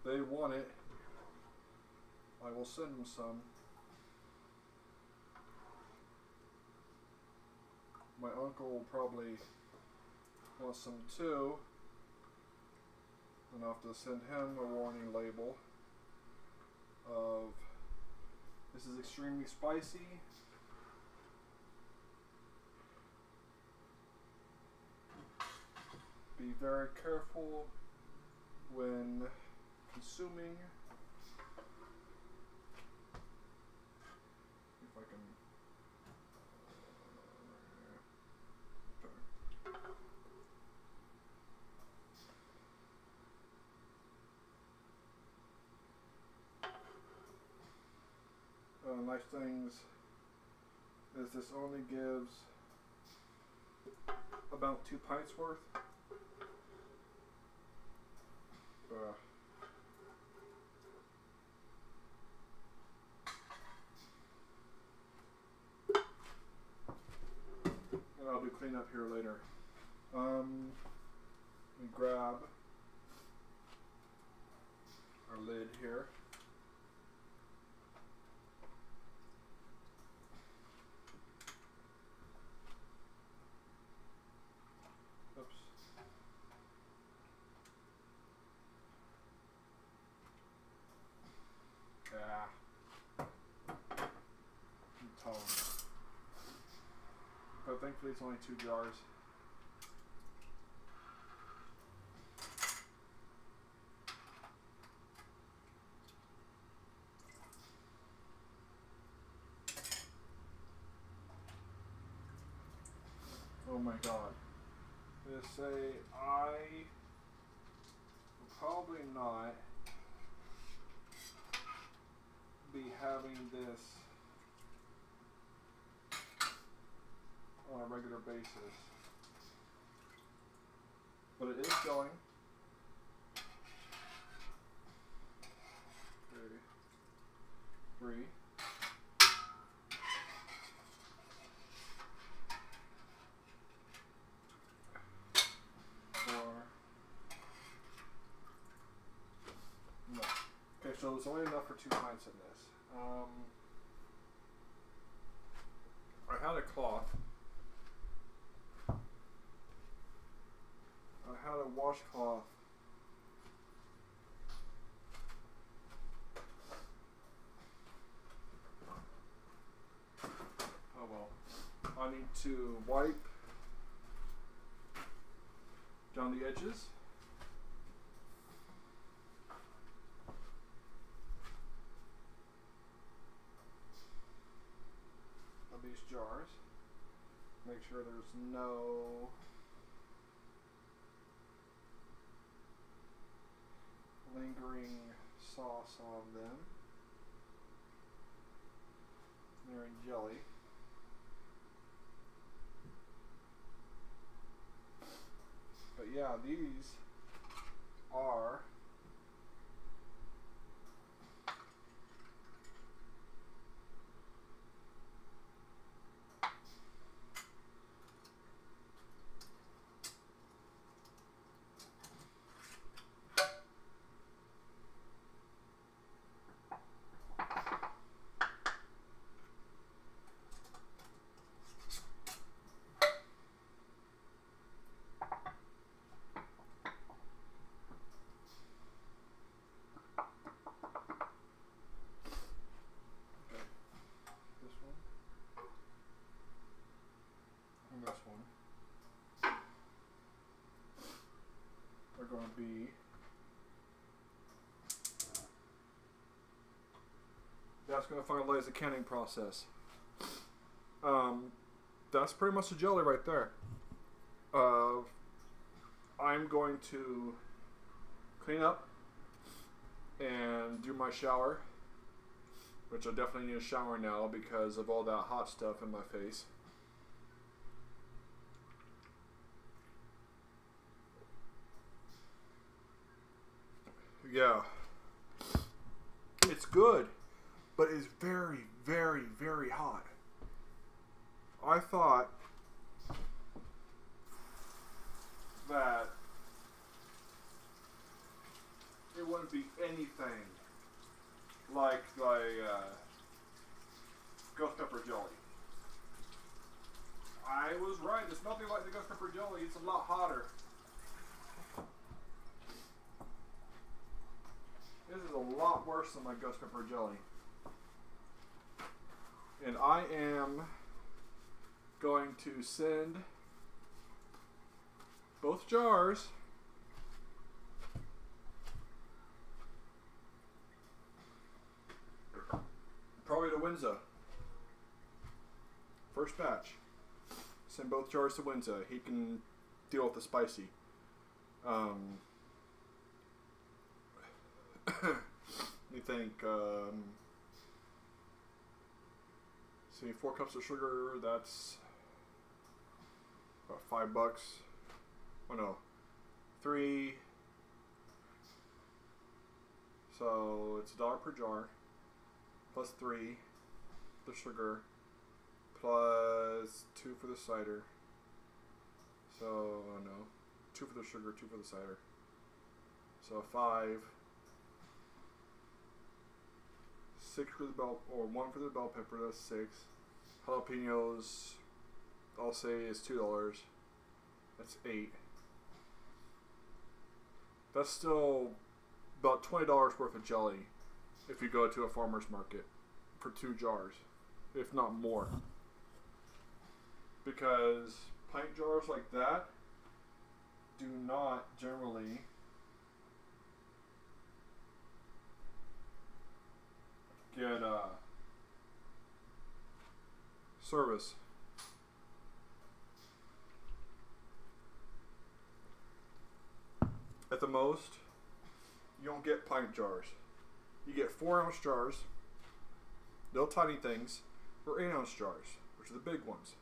They want it. I will send them some. My uncle will probably want some too. And I'll have to send him a warning label of this is extremely spicy. Be very careful when consuming. If I can. Nice things is this only gives about 2 pints worth. And I'll do cleanup here later. Let me grab our lid here. Oops. Yeah. I'm toned. But thankfully it's only 2 jars. Oh my god. They say I will probably not be having this on a regular basis. But it is going. 3. No. Okay, so it's only enough for 2 pints in this. I had a cloth. I had a washcloth. Oh well. I need to wipe down the edges. Of these jars. Make sure there's no lingering sauce on them. They're in jelly. But yeah, these are going to be that's going to finalize the canning process. That's pretty much the jelly right there. I'm going to clean up and do my shower, which I definitely need a shower now because of all that hot stuff in my face. Yeah. It's good, but it's very, very, very hot. I thought that it wouldn't be anything like ghost pepper jelly. I was right. It's nothing like the ghost pepper jelly. It's a lot hotter. This is a lot worse than my ghost pepper jelly. And I am going to send both jars probably to Windsor. First batch. Send both jars to Windsor. He can deal with the spicy. You think, see, 4 cups of sugar, that's about $5. Oh no, 3. So it's $1 per jar, plus 3, the sugar, plus 2 for the cider. So, oh no, 2 for the sugar, 2 for the cider. So 5. 6 for the bell, or 1 for the bell pepper, that's 6. Jalapenos, I'll say is $2. That's 8. That's still about $20 worth of jelly if you go to a farmer's market for 2 jars, if not more. Because pint jars like that do not generally get service. At the most, you don't get pint jars. You get 4-ounce jars, little tiny things, or 8-ounce jars, which are the big ones.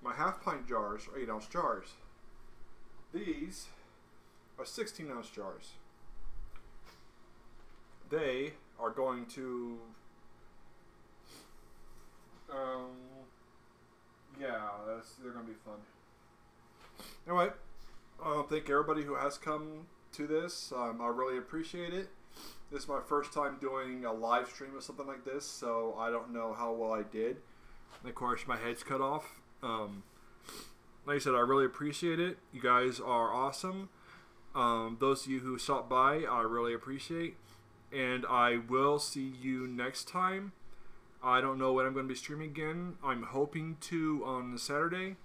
My half-pint jars are 8-ounce jars. These are 16-ounce jars. They are going to, they're going to be fun. Anyway, thank everybody who has come to this. I really appreciate it. This is my first time doing a live stream of something like this, so I don't know how well I did. And of course, my head's cut off. Like I said, I really appreciate it. You guys are awesome. Those of you who stopped by, I really appreciate. And I will see you next time. I don't know when I'm going to be streaming again. I'm hoping to on Saturday.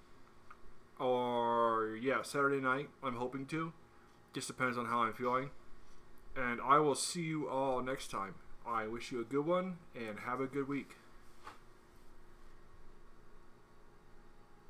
Or, yeah, Saturday night. I'm hoping to. Just depends on how I'm feeling. And I will see you all next time. I wish you a good one and have a good week.